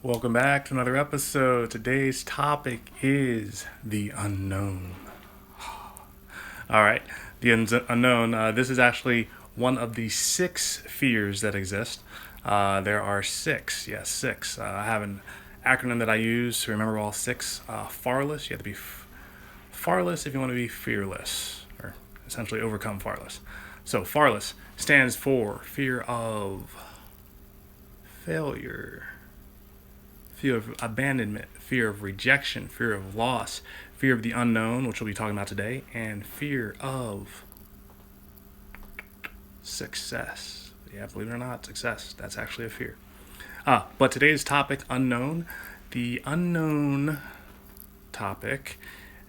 Welcome back to another episode. Today's topic is the unknown. All right, the unknown. This is actually one of the six fears that exist. There are six. Yes, six. I have an acronym that I use to remember all six. FARless. You have to be FARless if you want to be fearless, or essentially overcome FARless. So FARless stands for fear of failure, fear of abandonment, fear of rejection, fear of loss, fear of the unknown, which we'll be talking about today, and fear of success. Yeah, believe it or not, success. That's actually a fear. But today's topic, unknown. The unknown topic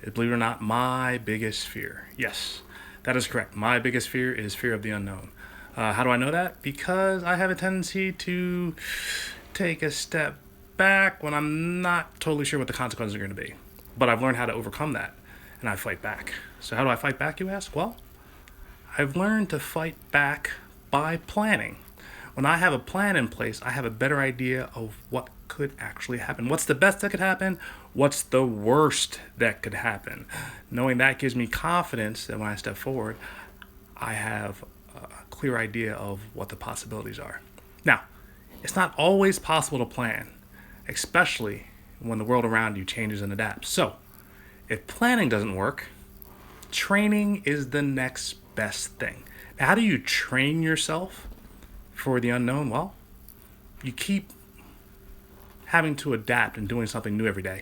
is, believe it or not, my biggest fear. Yes, that is correct. My biggest fear is fear of the unknown. How do I know that? Because I have a tendency to take a step back when I'm not totally sure what the consequences are going to be. But I've learned how to overcome that, and I fight back. So how do I fight back, you ask? Well, I've learned to fight back by planning. When I have a plan in place, I have a better idea of what could actually happen. What's the best that could happen? What's the worst that could happen? Knowing that gives me confidence that when I step forward, I have a clear idea of what the possibilities are. Now, it's not always possible to plan, especially when the world around you changes and adapts. So, if planning doesn't work, training is the next best thing. Now, how do you train yourself for the unknown? Well, you keep having to adapt and doing something new every day.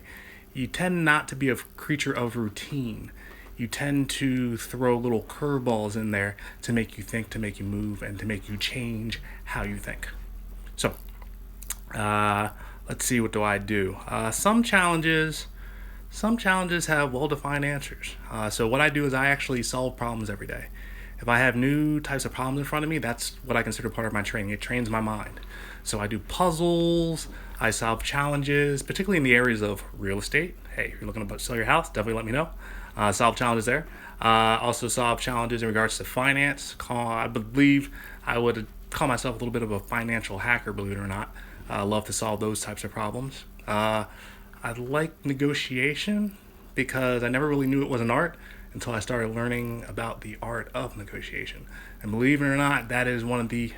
You tend not to be a creature of routine. You tend to throw little curveballs in there to make you think, to make you move, and to make you change how you think. So, let's see, what do I do? Some challenges have well-defined answers. So what I do is I actually solve problems every day. If I have new types of problems in front of me, that's what I consider part of my training. It trains my mind. So I do puzzles, I solve challenges, particularly in the areas of real estate. Hey, if you're looking to sell your house, definitely let me know. Solve challenges there. Also solve challenges in regards to finance. I believe I would call myself a little bit of a financial hacker, believe it or not. I love to solve those types of problems. I like negotiation because I never really knew it was an art until I started learning about the art of negotiation. And believe it or not, that is one of the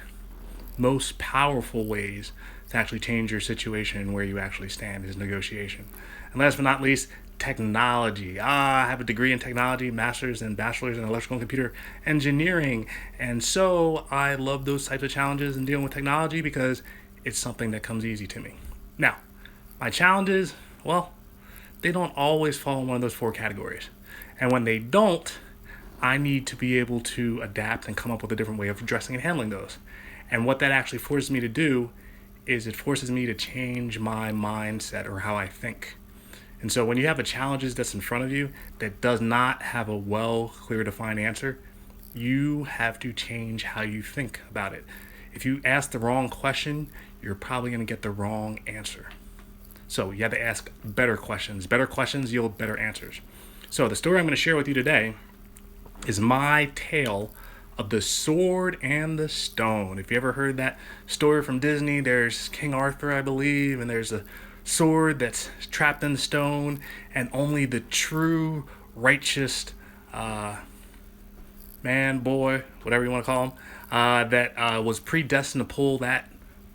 most powerful ways to actually change your situation and where you actually stand is negotiation. And last but not least, technology. I have a degree in technology, master's and bachelor's in electrical and computer engineering. And so I love those types of challenges and dealing with technology because it's something that comes easy to me. Now, my challenges, well, they don't always fall in one of those four categories. And when they don't, I need to be able to adapt and come up with a different way of addressing and handling those. And what that actually forces me to do is it forces me to change my mindset or how I think. And so when you have a challenge that's in front of you that does not have a clear defined answer, you have to change how you think about it. If you ask the wrong question, you're probably going to get the wrong answer. So you have to ask better questions. Better questions yield better answers. So the story I'm going to share with you today is my tale of the sword and the stone. If you ever heard that story from Disney, there's King Arthur, I believe, and there's a sword that's trapped in stone, and only the true righteous man, boy, whatever you want to call him, that was predestined to pull that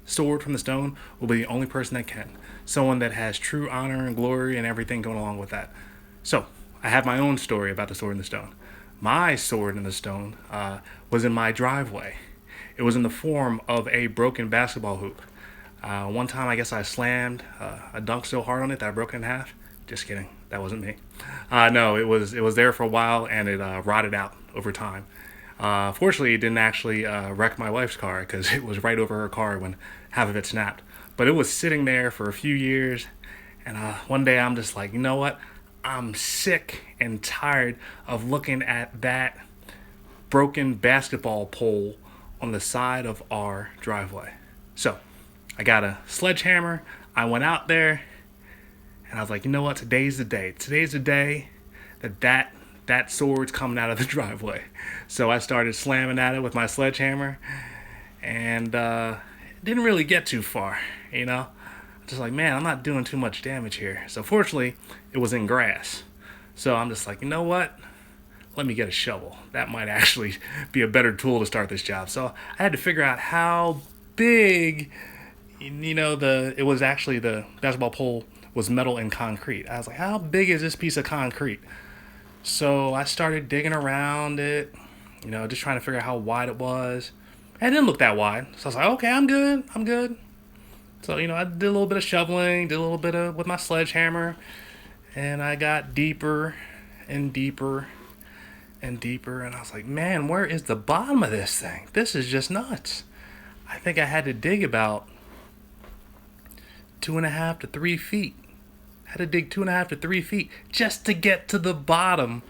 sword from the stone will be the only person that can. Someone that has true honor and glory and everything going along with that. So, I have my own story about the sword and the stone. My sword in the stone was in my driveway. It was in the form of a broken basketball hoop. One time, I guess I slammed a dunk so hard on it that I broke it in half. Just kidding. That wasn't me. No, it was there for a while and it rotted out over time. Fortunately, it didn't actually wreck my wife's car because it was right over her car when half of it snapped. But it was sitting there for a few years, and one day I'm just like, you know what? I'm sick and tired of looking at that broken basketball pole on the side of our driveway. So I got a sledgehammer. I went out there, and I was like, you know what? Today's the day. Today's the day that sword's coming out of the driveway. So I started slamming at it with my sledgehammer, and didn't really get too far, you know. Just like, man, I'm not doing too much damage here. So fortunately, it was in grass. So I'm just like, you know what? Let me get a shovel. That might actually be a better tool to start this job. So I had to figure out how big, it was actually the basketball pole was metal and concrete. I was like, how big is this piece of concrete? So I started digging around it, just trying to figure out how wide it was. And it didn't look that wide. So I was like, okay, I'm good. So, I did a little bit of shoveling, did a little bit of with my sledgehammer, and I got deeper and deeper and deeper. And I was like, man, where is the bottom of this thing? This is just nuts. I think I had to dig about 2.5 to 3 feet. I had to dig 2.5 to 3 feet just to get to the bottom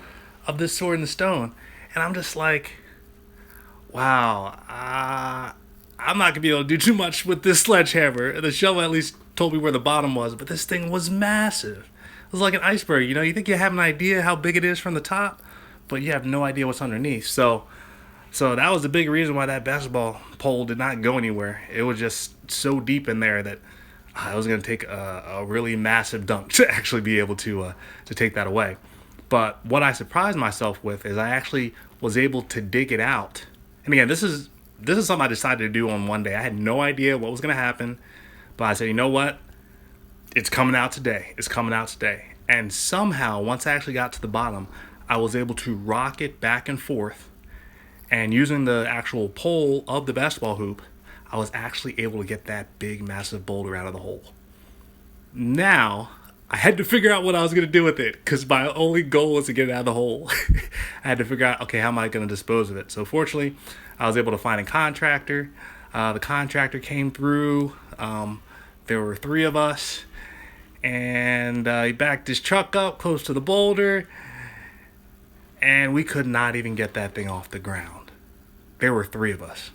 of this sword in the stone. And I'm just like, wow, I'm not going to be able to do too much with this sledgehammer. The shovel at least told me where the bottom was, but this thing was massive. It was like an iceberg. You think you have an idea how big it is from the top, but you have no idea what's underneath. So that was the big reason why that basketball pole did not go anywhere. It was just so deep in there that it was going to take a really massive dump to actually be able to take that away. But what I surprised myself with is I actually was able to dig it out. And again, this is something I decided to do on one day. I had no idea what was going to happen, but I said, you know what? It's coming out today. And somehow, once I actually got to the bottom, I was able to rock it back and forth. And using the actual pole of the basketball hoop, I was actually able to get that big, massive boulder out of the hole. Now, I had to figure out what I was going to do with it, because my only goal was to get it out of the hole. I had to figure out, okay, how am I going to dispose of it? So fortunately, I was able to find a contractor. The contractor came through. There were 3 of us. And he backed his truck up close to the boulder. And we could not even get that thing off the ground. There were 3 of us.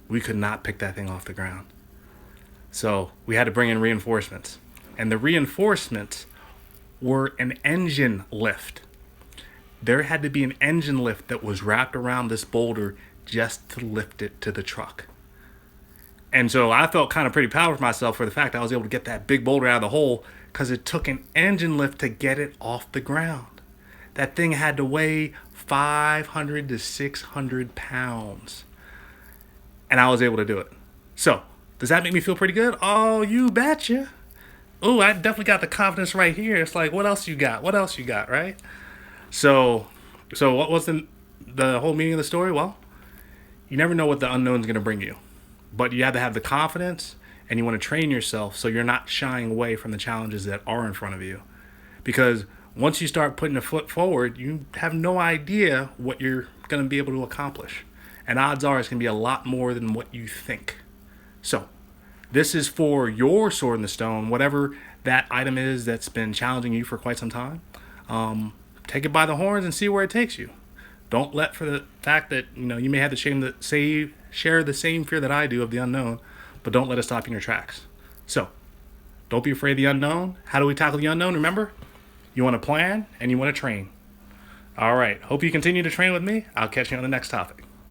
We could not pick that thing off the ground. So we had to bring in reinforcements. And the reinforcements were an engine lift. There had to be an engine lift that was wrapped around this boulder just to lift it to the truck. And so I felt kind of pretty proud of myself for the fact I was able to get that big boulder out of the hole, because it took an engine lift to get it off the ground. That thing had to weigh 500 to 600 pounds. And I was able to do it. So, does that make me feel pretty good? Oh, you betcha. Oh, I definitely got the confidence right here. It's like, what else you got, right? So what was the whole meaning of the story? Well, you never know what the unknown is going to bring you. But you have to have the confidence, and you want to train yourself so you're not shying away from the challenges that are in front of you. Because once you start putting a foot forward, you have no idea what you're going to be able to accomplish. And odds are it's going to be a lot more than what you think. So, this is for your sword in the stone, whatever that item is that's been challenging you for quite some time. Take it by the horns and see where it takes you. Don't let for the fact that you may have share the same fear that I do of the unknown, but don't let it stop you in your tracks. So, don't be afraid of the unknown. How do we tackle the unknown? Remember, you want to plan and you want to train. All right. Hope you continue to train with me. I'll catch you on the next topic.